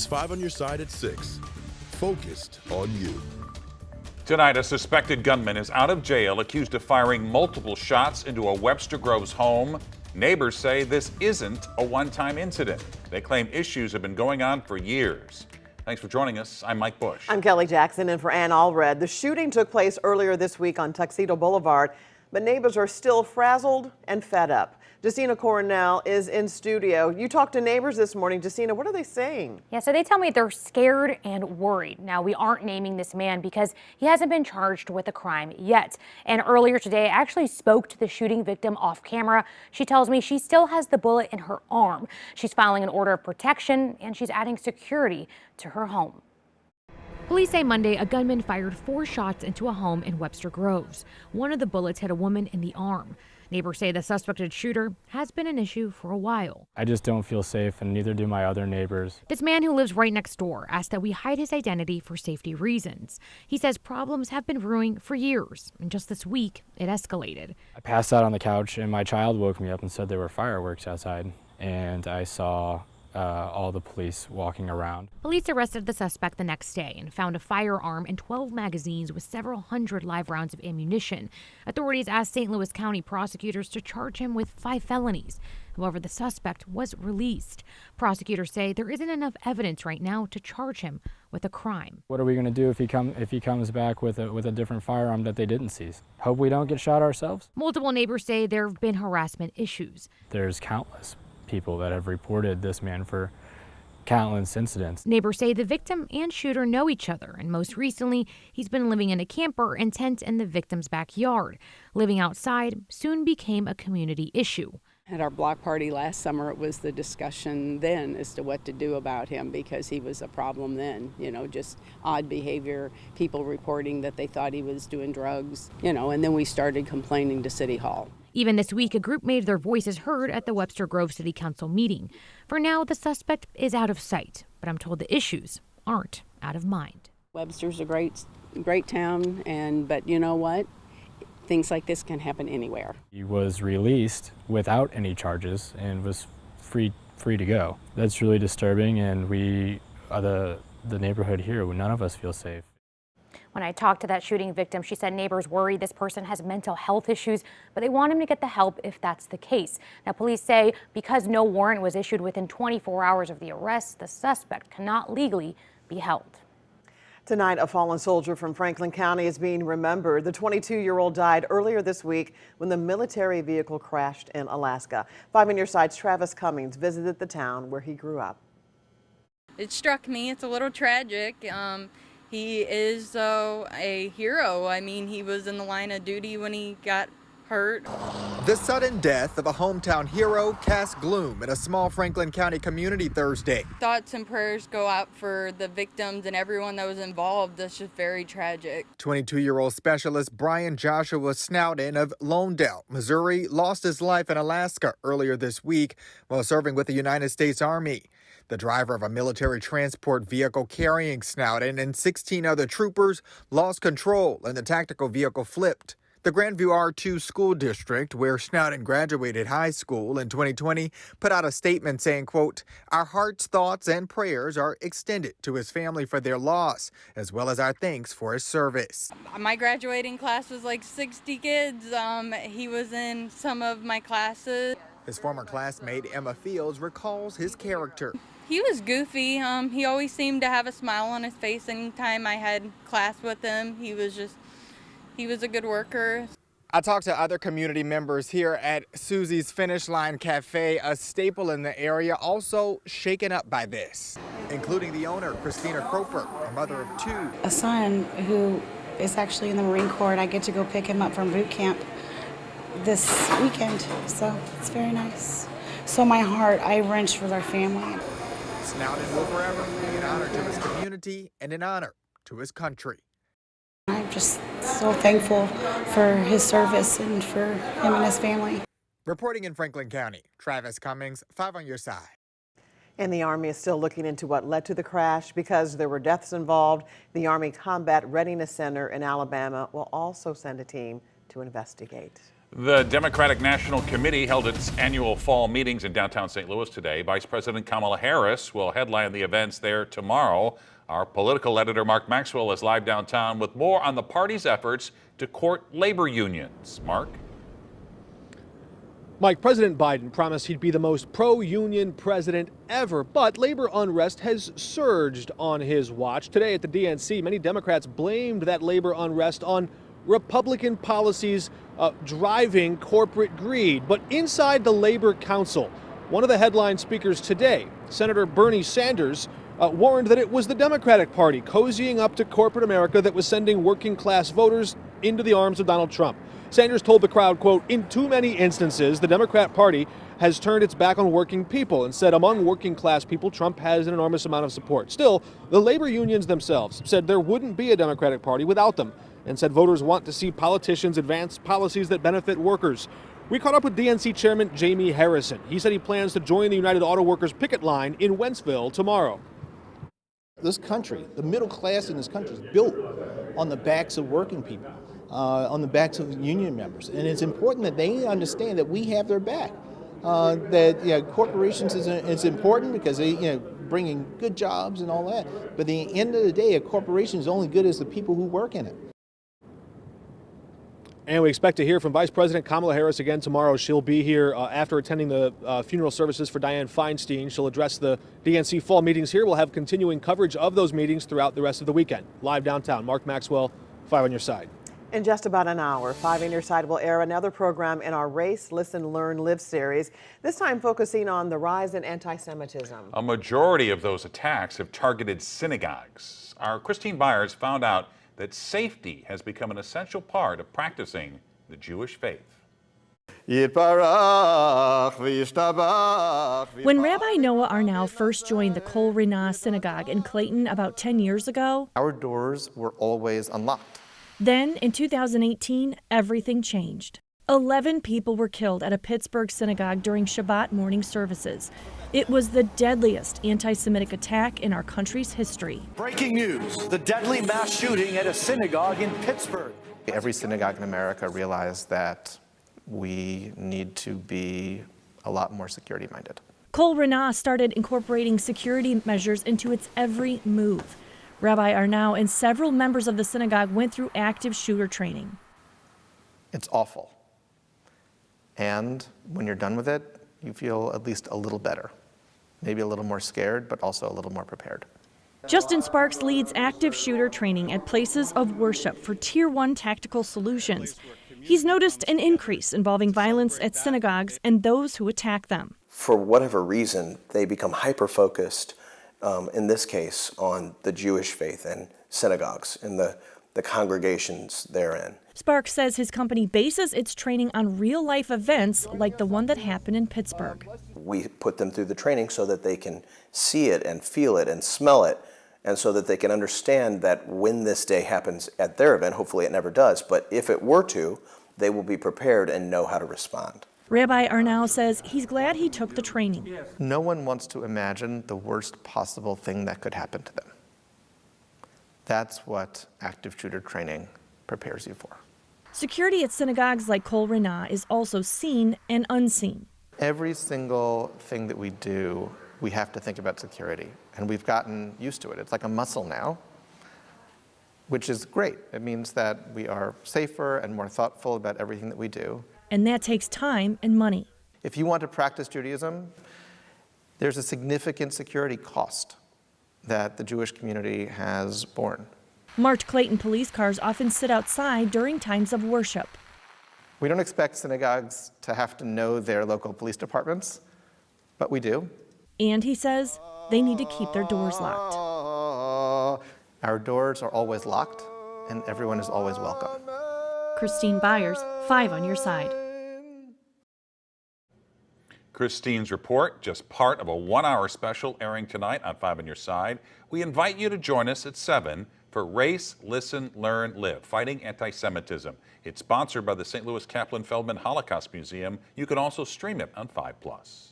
is 5 on Your Side at 6. Focused on you. Tonight, a suspected gunman is out of jail, accused of firing multiple shots into a Webster Groves home. Neighbors say this isn't a one-time incident. They claim issues have been going on for years. Thanks for joining us. I'm Mike Bush. I'm Kelly Jackson, and for Ann Allred. The shooting took place earlier this week on Tuxedo Boulevard, but neighbors are still frazzled and fed up. Justina Coronel is in studio. You talked to neighbors this morning. Justina, what are they saying? Yeah, so they tell me they're scared and worried. Now, we aren't naming this man because he hasn't been charged with a crime yet. And earlier today, I actually spoke to the shooting victim off camera. She tells me she still has the bullet in her arm. She's filing an order of protection and she's adding security to her home. Police say Monday a gunman fired 4 shots into a home in Webster Groves. One of the bullets hit a woman in the arm. Neighbors say the suspected shooter has been an issue for a while. I just don't feel safe, and neither do my other neighbors. This man who lives right next door asked that we hide his identity for safety reasons. He says problems have been brewing for years, and just this week, it escalated. I passed out on the couch, and my child woke me up and said there were fireworks outside, and I saw all the police walking around. Police arrested the suspect the next day and found a firearm and 12 magazines with several hundred live rounds of ammunition. Authorities asked St. Louis County prosecutors to charge him with 5 felonies. However, the suspect was released. Prosecutors say there isn't enough evidence right now to charge him with a crime. What are we going to do if he comes back with a different firearm that they didn't seize? Hope we don't get shot ourselves. Multiple neighbors say there have been harassment issues. There's countless people that have reported this man for countless incidents. Neighbors say the victim and shooter know each other, and most recently, he's been living in a camper and tent in the victim's backyard. Living outside soon became a community issue. At our block party last summer, it was the discussion then as to what to do about him because he was a problem then, just odd behavior, people reporting that they thought he was doing drugs, and then we started complaining to City Hall. Even this week, a group made their voices heard at the Webster Groves City Council meeting. For now, the suspect is out of sight, but I'm told the issues aren't out of mind. Webster's a great town, but you know what? Things like this can happen anywhere. He was released without any charges and was free to go. That's really disturbing, and we, the neighborhood here, none of us feel safe. When I talked to that shooting victim, she said neighbors worry this person has mental health issues, but they want him to get the help if that's the case. Now, police say because no warrant was issued within 24 hours of the arrest, the suspect cannot legally be held. Tonight, a fallen soldier from Franklin County is being remembered. The 22-year-old died earlier this week when the military vehicle crashed in Alaska. 5 on Your Side's Travis Cummings visited the town where he grew up. It struck me. It's a little tragic. He is a hero. I mean, he was in the line of duty when he got hurt. The sudden death of a hometown hero cast gloom in a small Franklin County community Thursday. Thoughts and prayers go out for the victims and everyone that was involved. That's just very tragic. 22-year-old specialist Brian Joshua Snowden of Lonedale, Missouri, lost his life in Alaska earlier this week while serving with the United States Army. The driver of a military transport vehicle carrying Snowden and 16 other troopers lost control and the tactical vehicle flipped. The Grandview R2 school district, where Snowden graduated high school in 2020, put out a statement saying, quote, "Our hearts, thoughts, and prayers are extended to his family for their loss, as well as our thanks for his service." My graduating class was like 60 kids. He was in some of my classes. His former classmate Emma Fields recalls his character. He was goofy. He always seemed to have a smile on his face anytime I had class with him. He was a good worker. I talked to other community members here at Susie's Finish Line Cafe, a staple in the area, also shaken up by this, including the owner, Christina Croper, a mother of 2. A son who is actually in the Marine Corps, and I get to go pick him up from boot camp this weekend, so it's very nice. So my heart, I wrench for their family. Snowden will forever be an honor to his community and an honor to his country. I'm just so thankful for his service and for him and his family. Reporting in Franklin County, Travis Cummings, 5 on Your Side. And the Army is still looking into what led to the crash because there were deaths involved. The Army Combat Readiness Center in Alabama will also send a team to investigate. The Democratic National Committee held its annual fall meetings in downtown St. Louis today. Vice President Kamala Harris will headline the events there tomorrow. Our political editor Mark Maxwell is live downtown with more on the party's efforts to court labor unions. Mark? Mike, President Biden promised he'd be the most pro-union president ever, but labor unrest has surged on his watch. Today at the DNC, many Democrats blamed that labor unrest on Republican policies driving corporate greed. But inside the Labor Council, one of the headline speakers today, Senator Bernie Sanders, warned that it was the Democratic Party cozying up to corporate America that was sending working class voters into the arms of Donald Trump. Sanders told the crowd, quote, "In too many instances, the Democrat Party has turned its back on working people," and said among working class people, Trump has an enormous amount of support. Still, the labor unions themselves said there wouldn't be a Democratic Party without them, and said voters want to see politicians advance policies that benefit workers. We caught up with DNC Chairman Jamie Harrison. He said he plans to join the United Auto Workers picket line in Wentzville tomorrow. This country, the middle class in this country, is built on the backs of working people, on the backs of union members. And it's important that they understand that we have their back. Corporations is important because they bringing good jobs and all that. But at the end of the day, a corporation is only good as the people who work in it. And we expect to hear from Vice President Kamala Harris again tomorrow. She'll be here after attending the funeral services for Dianne Feinstein. She'll address the DNC fall meetings here. We'll have continuing coverage of those meetings throughout the rest of the weekend. Live downtown, Mark Maxwell, 5 on Your Side. In just about an hour, 5 on Your Side will air another program in our Race, Listen, Learn, Live series, this time focusing on the rise in anti-Semitism. A majority of those attacks have targeted synagogues. Our Christine Byers found out that safety has become an essential part of practicing the Jewish faith. When Rabbi Noah Arnau first joined the Kol Rinah Synagogue in Clayton about 10 years ago, our doors were always unlocked. Then, in 2018, everything changed. 11 people were killed at a Pittsburgh synagogue during Shabbat morning services. It was the deadliest anti-Semitic attack in our country's history. Breaking news, the deadly mass shooting at a synagogue in Pittsburgh. Every synagogue in America realized that we need to be a lot more security-minded. Kol Rinah started incorporating security measures into its every move. Rabbi Arnau and several members of the synagogue went through active shooter training. It's awful. And when you're done with it, you feel at least a little better. Maybe a little more scared, but also a little more prepared. Justin Sparks leads active shooter training at places of worship for Tier 1 tactical solutions. He's noticed an increase involving violence at synagogues and those who attack them. For whatever reason, they become hyper-focused, in this case, on the Jewish faith and synagogues and the congregations therein. Sparks says his company bases its training on real-life events like the one that happened in Pittsburgh. We put them through the training so that they can see it and feel it and smell it, and so that they can understand that when this day happens at their event, hopefully it never does, but if it were to, they will be prepared and know how to respond. Rabbi Arnau says he's glad he took the training. No one wants to imagine the worst possible thing that could happen to them. That's what active shooter training prepares you for. Security at synagogues like Kol Rinah is also seen and unseen. Every single thing that we do, we have to think about security, and we've gotten used to it. It's like a muscle now, which is great. It means that we are safer and more thoughtful about everything that we do. And that takes time and money. If you want to practice Judaism, there's a significant security cost that the Jewish community has borne. Marked Clayton police cars often sit outside during times of worship. We don't expect synagogues to have to know their local police departments, but we do. And he says they need to keep their doors locked. Our doors are always locked, and everyone is always welcome. Christine Byers, 5 on Your Side. Christine's report, just part of a 1-hour special airing tonight on 5 on Your Side. We invite you to join us at 7 for Race, Listen, Learn, Live, Fighting Anti-Semitism. It's sponsored by the St. Louis Kaplan Feldman Holocaust Museum. You can also stream it on 5+.